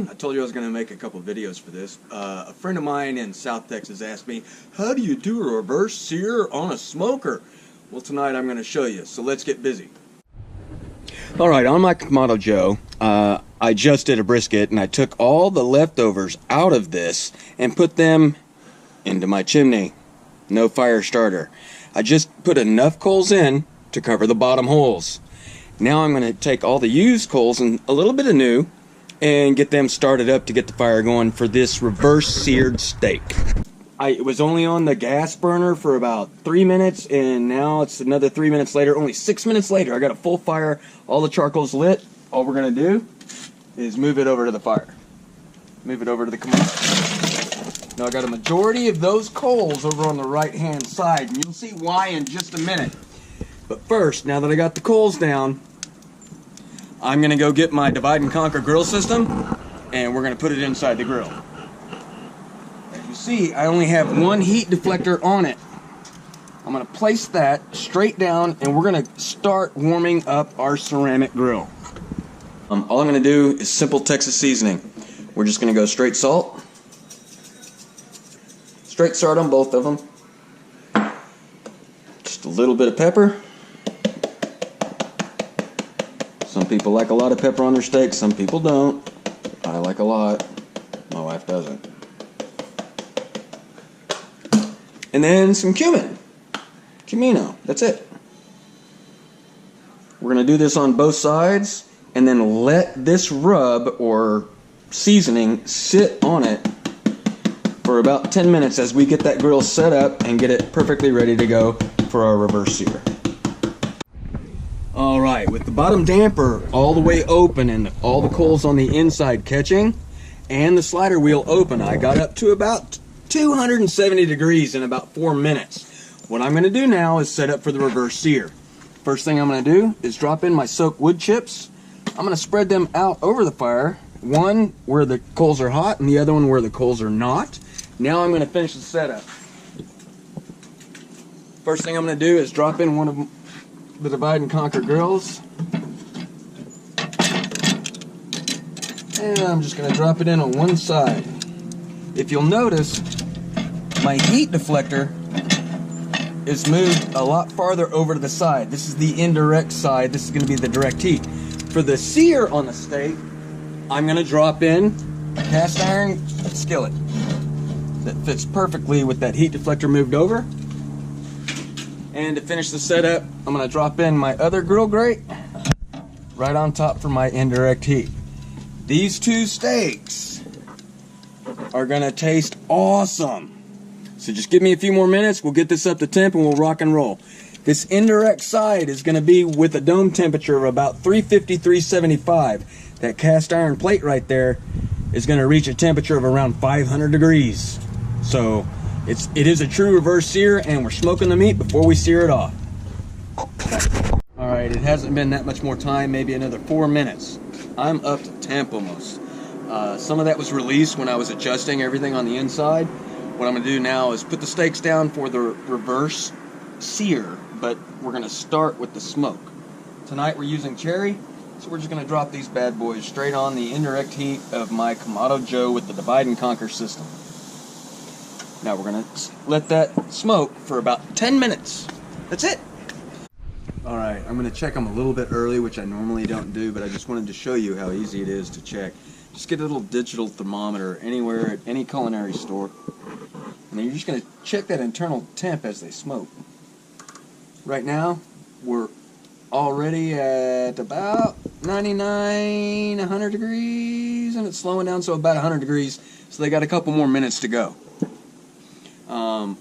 everyone. I told you I was going to make a couple videos for this. A friend of mine in South Texas asked me, how do you do a reverse sear on a smoker? Well, tonight I'm going to show you, so let's get busy. Alright, on my Kamado Joe, I just did a brisket and I took all the leftovers out of this and put them into my chimney. No fire starter. I just put enough coals in to cover the bottom holes. Now I'm going to take all the used coals and a little bit of new and get them started up to get the fire going for this reverse seared steak. It was only on the gas burner for about 3 minutes, and now it's another 3 minutes later. Only 6 minutes later, I got a full fire. All the charcoal's lit. All we're going to do is move it over to the fire. Move it over to the Kamado. Now I got a majority of those coals over on the right hand side, and you'll see why in just a minute. But first, now that I got the coals down, I'm going to go get my divide and conquer grill system, and we're going to put it inside the grill. As you see, I only have one heat deflector on it. I'm going to place that straight down, and we're going to start warming up our ceramic grill. All I'm going to do is simple Texas seasoning. We're just going to go straight salt. Straight salt on both of them. Just a little bit of pepper. Some people like a lot of pepper on their steak, some people don't. I like a lot. My wife doesn't. And then some cumin. Cumino. That's it. We're going to do this on both sides and then let this rub or seasoning sit on it for about 10 minutes as we get that grill set up and get it perfectly ready to go for our reverse sear. Alright, with the bottom damper all the way open and all the coals on the inside catching and the slider wheel open, I got up to about 270 degrees in about 4 minutes. What I'm going to do now is set up for the reverse sear. First thing I'm going to do is drop in my soaked wood chips. I'm going to spread them out over the fire, one where the coals are hot and the other one where the coals are not. Now I'm going to finish the setup. First thing I'm going to do is drop in one of the divide and conquer grills, and I'm just going to drop it in on one side. If you'll notice, my heat deflector is moved a lot farther over to the side. This is the indirect side. This is going to be the direct heat. For the sear on the steak, I'm going to drop in a cast iron skillet that fits perfectly with that heat deflector moved over. And to finish the setup, I'm going to drop in my other grill grate right on top for my indirect heat. These two steaks are going to taste awesome. So just give me a few more minutes, we'll get this up to temp and we'll rock and roll. This indirect side is going to be with a dome temperature of about 350, 375. That cast iron plate right there is going to reach a temperature of around 500 degrees. So it is a true reverse sear, and we're smoking the meat before we sear it off. Alright, it hasn't been that much more time, maybe another 4 minutes. I'm up to temp almost. Some of that was released when I was adjusting everything on the inside. What I'm going to do now is put the steaks down for the reverse sear, but we're going to start with the smoke. Tonight we're using cherry, so we're just going to drop these bad boys straight on the indirect heat of my Kamado Joe with the divide and conquer system. Now we're going to let that smoke for about 10 minutes. That's it. Alright, I'm going to check them a little bit early, which I normally don't do, but I just wanted to show you how easy it is to check. Just get a little digital thermometer anywhere at any culinary store, and then you're just going to check that internal temp as they smoke. Right now, we're already at about 99, 100 degrees, and it's slowing down, so about 100 degrees, so they got a couple more minutes to go.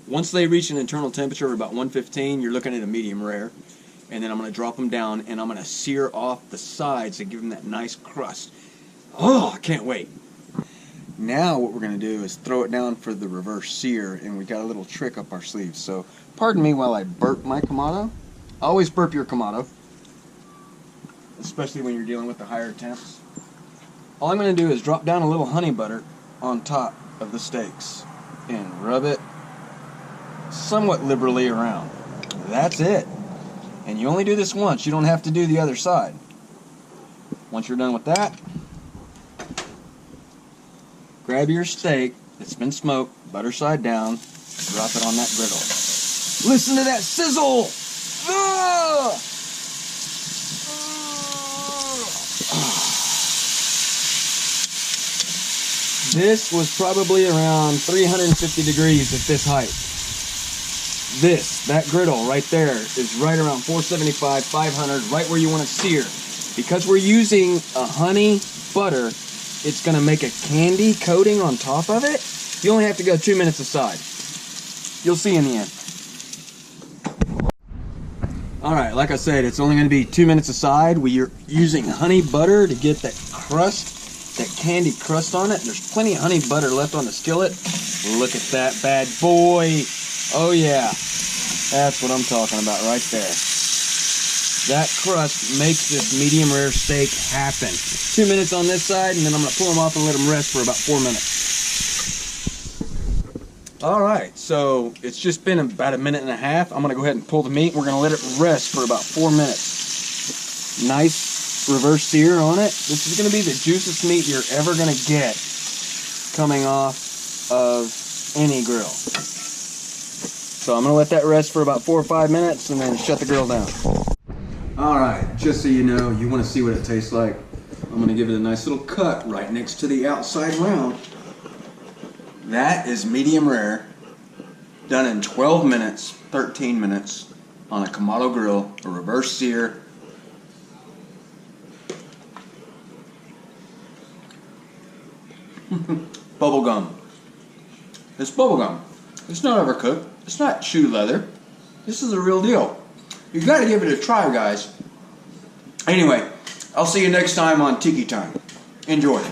Once they reach an internal temperature of about 115, you're looking at a medium rare. And then I'm going to drop them down and I'm going to sear off the sides and give them that nice crust. Oh, I can't wait. Now what we're going to do is throw it down for the reverse sear, and we got a little trick up our sleeves. So pardon me while I burp my Kamado. Always burp your Kamado, especially when you're dealing with the higher temps. All I'm going to do is drop down a little honey butter on top of the steaks and rub it somewhat liberally around. That's it. And you only do this once. You don't have to do the other side. Once you're done with that, grab your steak that's been smoked, butter side down, drop it on that griddle. Listen to that sizzle! Ah! This was probably around 350 degrees at this height. That griddle right there is right around 475, 500, right where you want to sear. Because we're using a honey butter, it's going to make a candy coating on top of it. You only have to go 2 minutes aside. You'll see in the end. Alright, like I said, it's only going to be 2 minutes aside. We are using honey butter to get that crust, that candy crust on it. There's plenty of honey butter left on the skillet. Look at that bad boy. Oh yeah, that's what I'm talking about right there. That crust makes this medium rare steak happen. 2 minutes on this side, and then I'm going to pull them off and let them rest for about 4 minutes. Alright, so it's just been about 1.5 minutes. I'm going to go ahead and pull the meat. We're going to let it rest for about 4 minutes. Nice reverse sear on it. This is going to be the juiciest meat you're ever going to get coming off of any grill. So I'm going to let that rest for about 4 or 5 minutes and then shut the grill down. Alright, just so you know, you want to see what it tastes like. I'm going to give it a nice little cut right next to the outside round. That is medium rare, done in 12 minutes, 13 minutes on a Kamado grill, a reverse sear. Bubble gum. It's bubble gum. It's not overcooked. It's not shoe leather. This is the real deal. You've got to give it a try, guys. Anyway, I'll see you next time on Tiki Time. Enjoy.